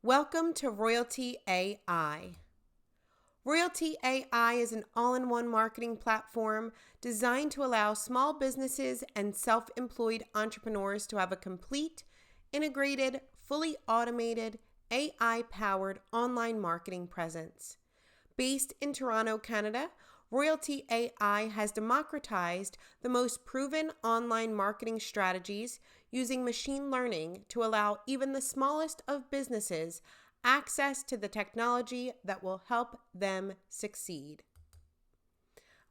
Welcome to Royaltie AI. Royaltie AI is an all-in-one marketing platform designed to allow small businesses and self-employed entrepreneurs to have a complete, integrated, fully automated, AI-powered online marketing presence. Based in Toronto, Canada, Royaltie AI has democratized the most proven online marketing strategies using machine learning to allow even the smallest of businesses access to the technology that will help them succeed.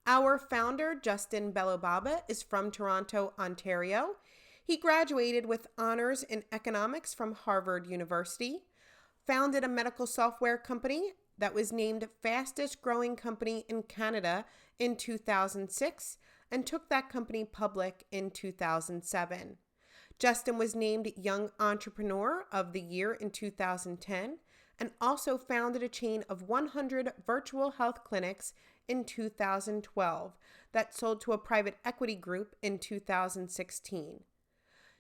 Our founder, Justin Belobaba, is from Toronto, Ontario. He graduated with honors in economics from Harvard University, founded a medical software company that was named fastest growing company in Canada in 2006 and took that company public in 2007. Justin was named Young Entrepreneur of the Year in 2010 and also founded a chain of 100 virtual health clinics in 2012 that sold to a private equity group in 2016.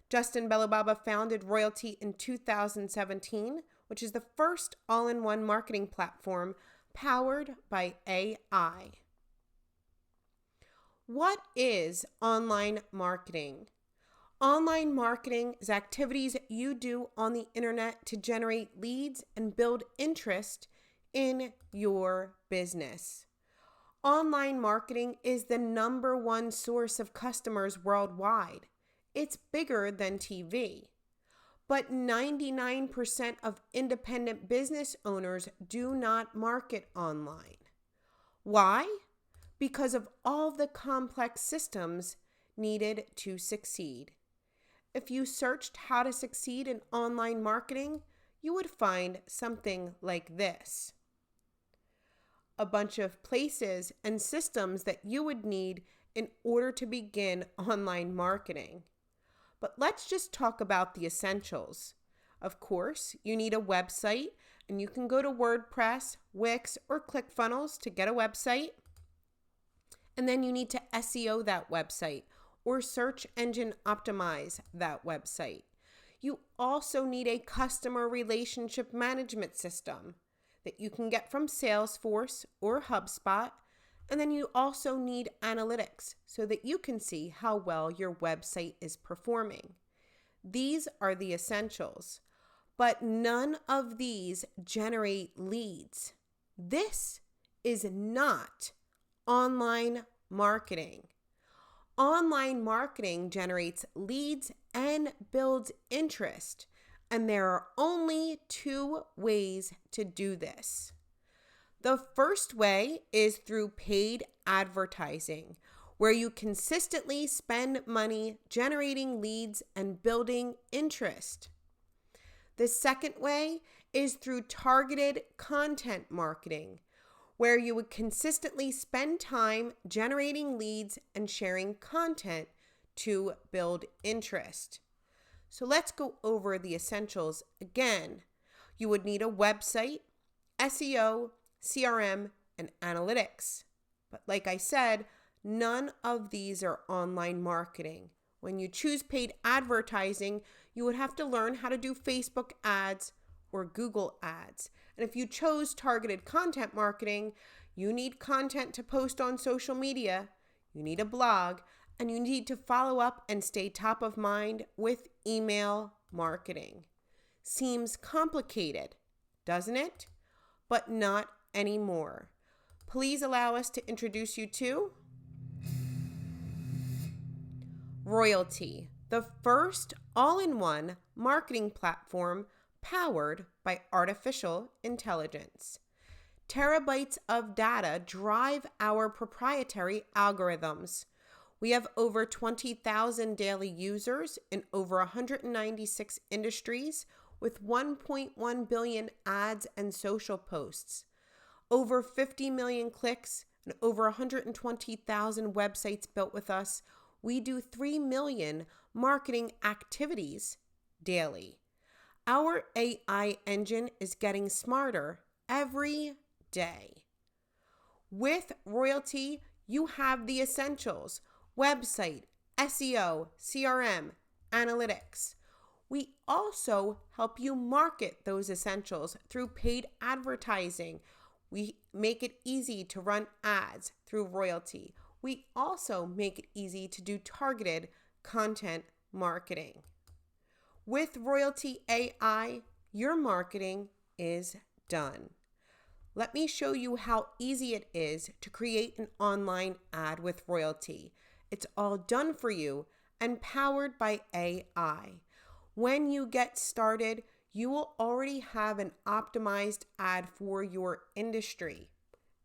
Justin Belobaba founded Royaltie in 2017, which is the first all-in-one marketing platform powered by AI. What is online marketing? Online marketing is activities you do on the internet to generate leads and build interest in your business. Online marketing is the number one source of customers worldwide. It's bigger than TV. But 99% of independent business owners do not market online. Why? Because of all the complex systems needed to succeed. If you searched how to succeed in online marketing, you would find something like this. A bunch of places and systems that you would need in order to begin online marketing. But let's just talk about the essentials. Of course, you need a website, and you can go to WordPress, Wix, or ClickFunnels to get a website. And then you need to SEO that website or search engine optimize that website. You also need a customer relationship management system that you can get from Salesforce or HubSpot. And then you also need analytics so that you can see how well your website is performing. These are the essentials, but none of these generate leads. This is not online marketing. Online marketing generates leads and builds interest, and there are only two ways to do this. The first way is through paid advertising, where you consistently spend money generating leads and building interest. The second way is through targeted content marketing, where you would consistently spend time generating leads and sharing content to build interest. So let's go over the essentials again. You would need a website, SEO, CRM, and analytics. But like I said, none of these are online marketing. When you choose paid advertising, you would have to learn how to do Facebook ads or Google ads. And if you chose targeted content marketing, you need content to post on social media, you need a blog, and you need to follow up and stay top of mind with email marketing. Seems complicated, doesn't it? But not anymore. Please allow us to introduce you to Royaltie, the first all-in-one marketing platform powered by artificial intelligence. Terabytes of data drive our proprietary algorithms. We have over 20,000 daily users in over 196 industries with 1.1 billion ads and social posts, over 50 million clicks, and over 120,000 websites built with us. We do 3 million marketing activities daily. Our AI engine is getting smarter every day. With Royaltie, you have the essentials: website, SEO, CRM, analytics. We also help you market those essentials through paid advertising. We make it easy to run ads through Royaltie. We also make it easy to do targeted content marketing. With Royaltie AI, your marketing is done. Let me show you how easy it is to create an online ad with Royaltie. It's all done for you and powered by AI. When you get started, you will already have an optimized ad for your industry.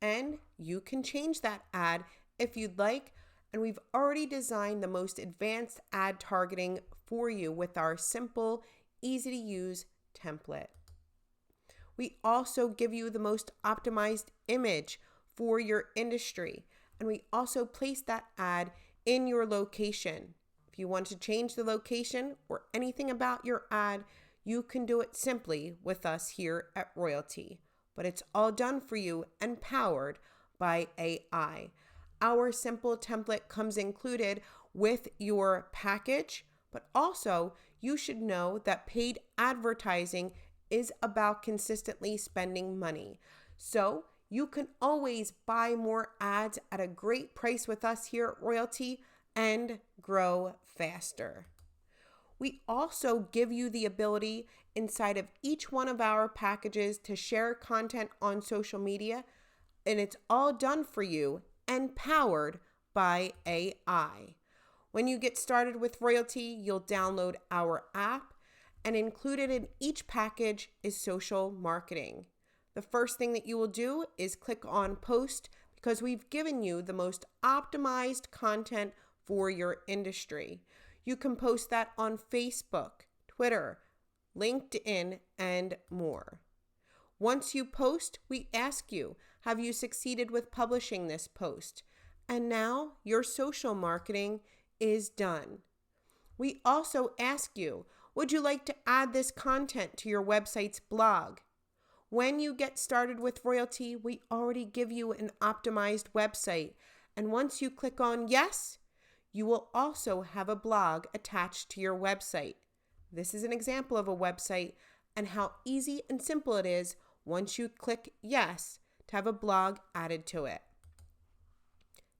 And you can change that ad if you'd like. And we've already designed the most advanced ad targeting for you with our simple, easy to use template. We also give you the most optimized image for your industry. And we also place that ad in your location. If you want to change the location or anything about your ad, you can do it simply with us here at Royaltie. But it's all done for you and powered by AI. Our simple template comes included with your package, but also you should know that paid advertising is about consistently spending money. So you can always buy more ads at a great price with us here at Royaltie and grow faster. We also give you the ability inside of each one of our packages to share content on social media, and it's all done for you and powered by AI. When you get started with Royaltie, you'll download our app, and included in each package is social marketing. The first thing that you will do is click on post because we've given you the most optimized content for your industry. You can post that on Facebook, Twitter, LinkedIn, and more. Once you post, we ask you, have you succeeded with publishing this post? And now your social marketing is done. We also ask you, would you like to add this content to your website's blog? When you get started with Royaltie, we already give you an optimized website. And once you click on yes, you will also have a blog attached to your website. This is an example of a website and how easy and simple it is once you click yes to have a blog added to it.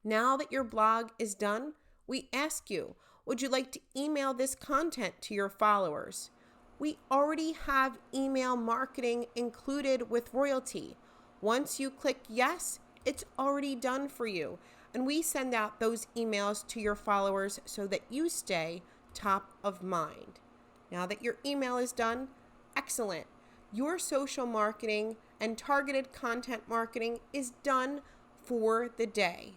Now that your blog is done, we ask you, would you like to email this content to your followers? We already have email marketing included with Royaltie. Once you click yes, it's already done for you. And we send out those emails to your followers so that you stay top of mind. Now that your email is done, excellent. Your social marketing and targeted content marketing is done for the day.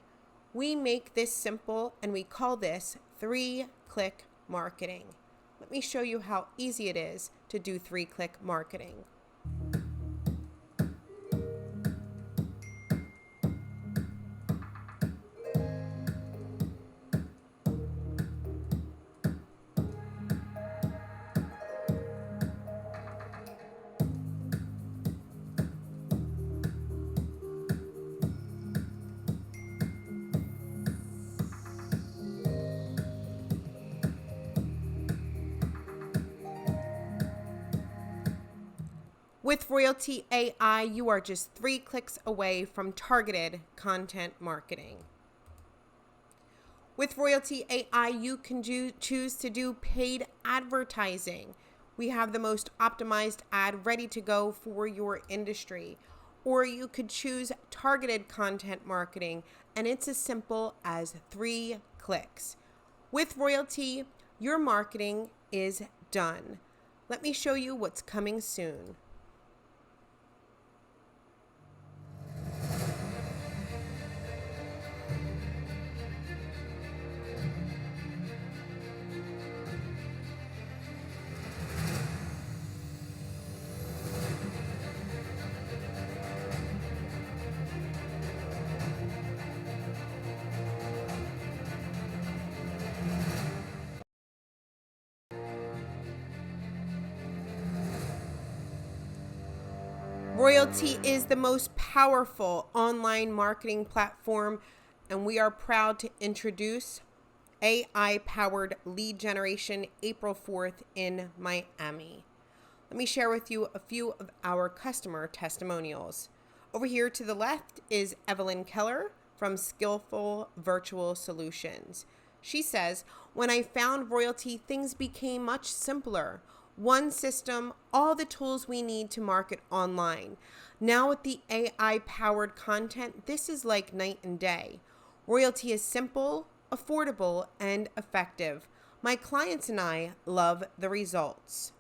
We make this simple and we call this 3-click marketing. Let me show you how easy it is to do 3-click marketing. With Royaltie AI, you are just 3 clicks away from targeted content marketing. With Royaltie AI, you can choose to do paid advertising. We have the most optimized ad ready to go for your industry. Or you could choose targeted content marketing, and it's as simple as 3 clicks. With Royaltie, your marketing is done. Let me show you what's coming soon. Royaltie is the most powerful online marketing platform, and we are proud to introduce AI powered lead generation April 4th in Miami. Let me share with you a few of our customer testimonials. Over here to the left is Evelyn Keller from Skillful Virtual Solutions. She says, when I found Royaltie, things became much simpler. One system, all the tools we need to market online. Now with the AI powered content, this is like night and day. Royaltie is simple, affordable, and effective. My clients and I love the results.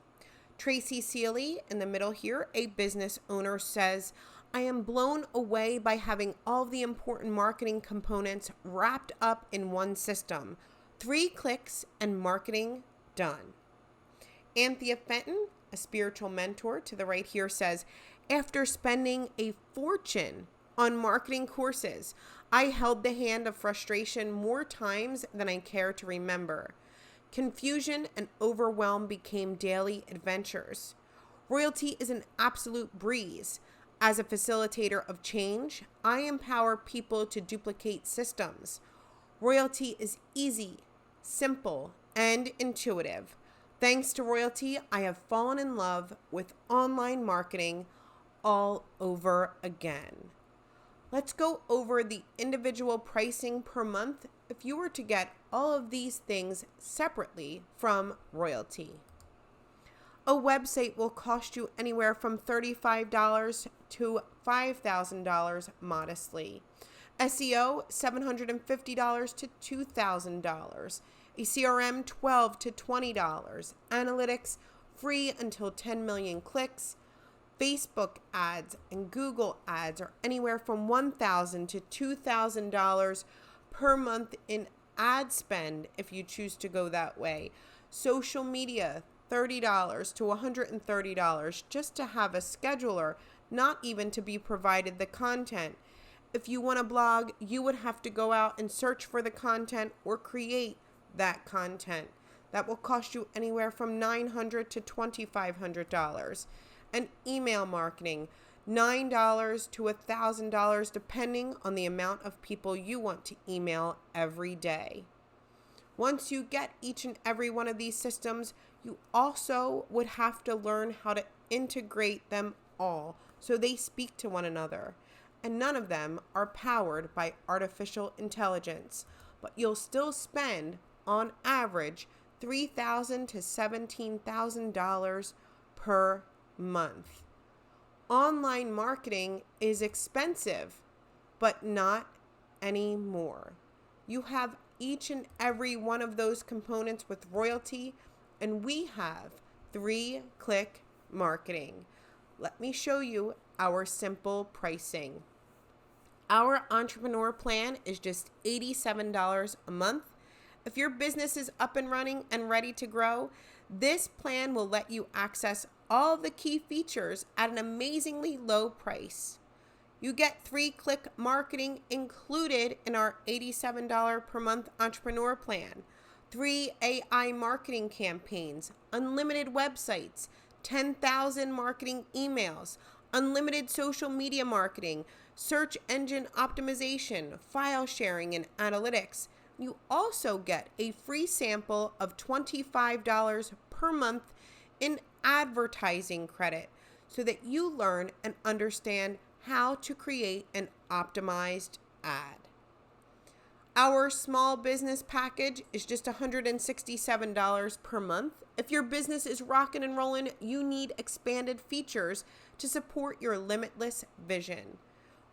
Tracy Seeley in the middle here, a business owner, says, I am blown away by having all the important marketing components wrapped up in one system. 3 clicks and marketing done. Anthea Fenton, a spiritual mentor to the right here, says, after spending a fortune on marketing courses, I held the hand of frustration more times than I care to remember. Confusion and overwhelm became daily adventures. Royaltie is an absolute breeze. As a facilitator of change, I empower people to duplicate systems. Royaltie is easy, simple, and intuitive. Thanks to Royaltie, I have fallen in love with online marketing all over again. Let's go over the individual pricing per month if you were to get all of these things separately from Royaltie. A website will cost you anywhere from $35 to $5,000 modestly. SEO, $750 to $2,000. A CRM, $12 to $20. Analytics, free until 10 million clicks. Facebook ads and Google ads are anywhere from $1,000 to $2,000 per month in ad spend if you choose to go that way. Social media, $30 to $130 just to have a scheduler, not even to be provided the content. If you want a blog, you would have to go out and search for the content or create that content. That will cost you anywhere from $900 to $2,500. And email marketing, $9 to $1,000 depending on the amount of people you want to email every day. Once you get each and every one of these systems, you also would have to learn how to integrate them all so they speak to one another. And none of them are powered by artificial intelligence, but you'll still spend, on average, $3,000 to $17,000 per month. Online marketing is expensive, but not anymore. You have each and every one of those components with Royaltie, and we have 3-click marketing. Let me show you our simple pricing. Our entrepreneur plan is just $87 a month. If your business is up and running and ready to grow, this plan will let you access all the key features at an amazingly low price. You get 3-click marketing included in our $87 per month entrepreneur plan, 3 AI marketing campaigns, unlimited websites, 10,000 marketing emails, unlimited social media marketing, search engine optimization, file sharing, and analytics. You also get a free sample of $25 per month in advertising credit so that you learn and understand how to create an optimized ad. Our small business package is just $167 per month. If your business is rocking and rolling, you need expanded features to support your limitless vision.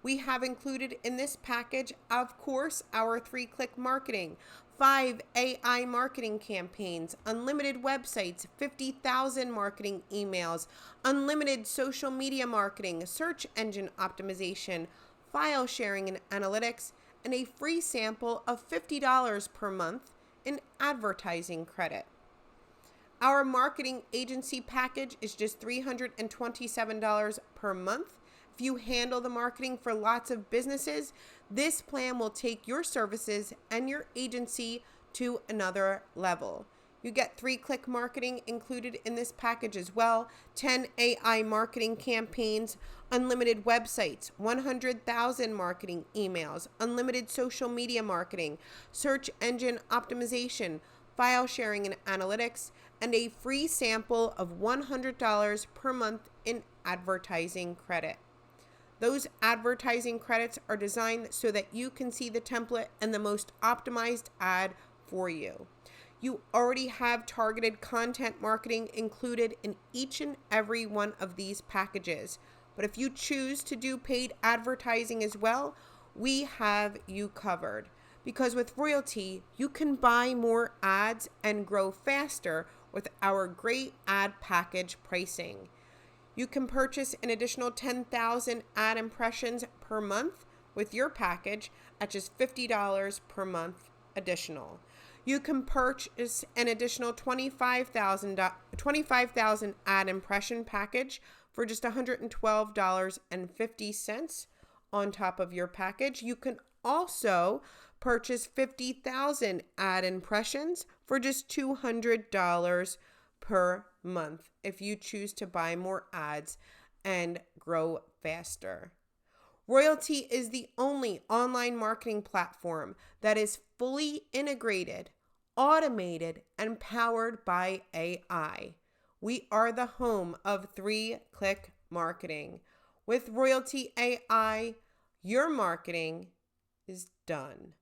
We have included in this package, of course, our 3-click marketing, 5 AI marketing campaigns, unlimited websites, 50,000 marketing emails, unlimited social media marketing, search engine optimization, file sharing and analytics, and a free sample of $50 per month in advertising credit. Our marketing agency package is just $327 per month. If you handle the marketing for lots of businesses, this plan will take your services and your agency to another level. You get 3-click marketing included in this package as well, 10 AI marketing campaigns, unlimited websites, 100,000 marketing emails, unlimited social media marketing, search engine optimization, file sharing and analytics, and a free sample of $100 per month in advertising credit. Those advertising credits are designed so that you can see the template and the most optimized ad for you. You already have targeted content marketing included in each and every one of these packages. But if you choose to do paid advertising as well, we have you covered. Because with Royaltie, you can buy more ads and grow faster with our great ad package pricing. You can purchase an additional 10,000 ad impressions per month with your package at just $50 per month additional. You can purchase an additional 25,000 ad impression package for just $112.50 on top of your package. You can also purchase 50,000 ad impressions for just $200 per month if you choose to buy more ads and grow faster. Royaltie is the only online marketing platform that is fully integrated, automated, and powered by AI. We are the home of 3-click marketing. With Royaltie AI, your marketing is done.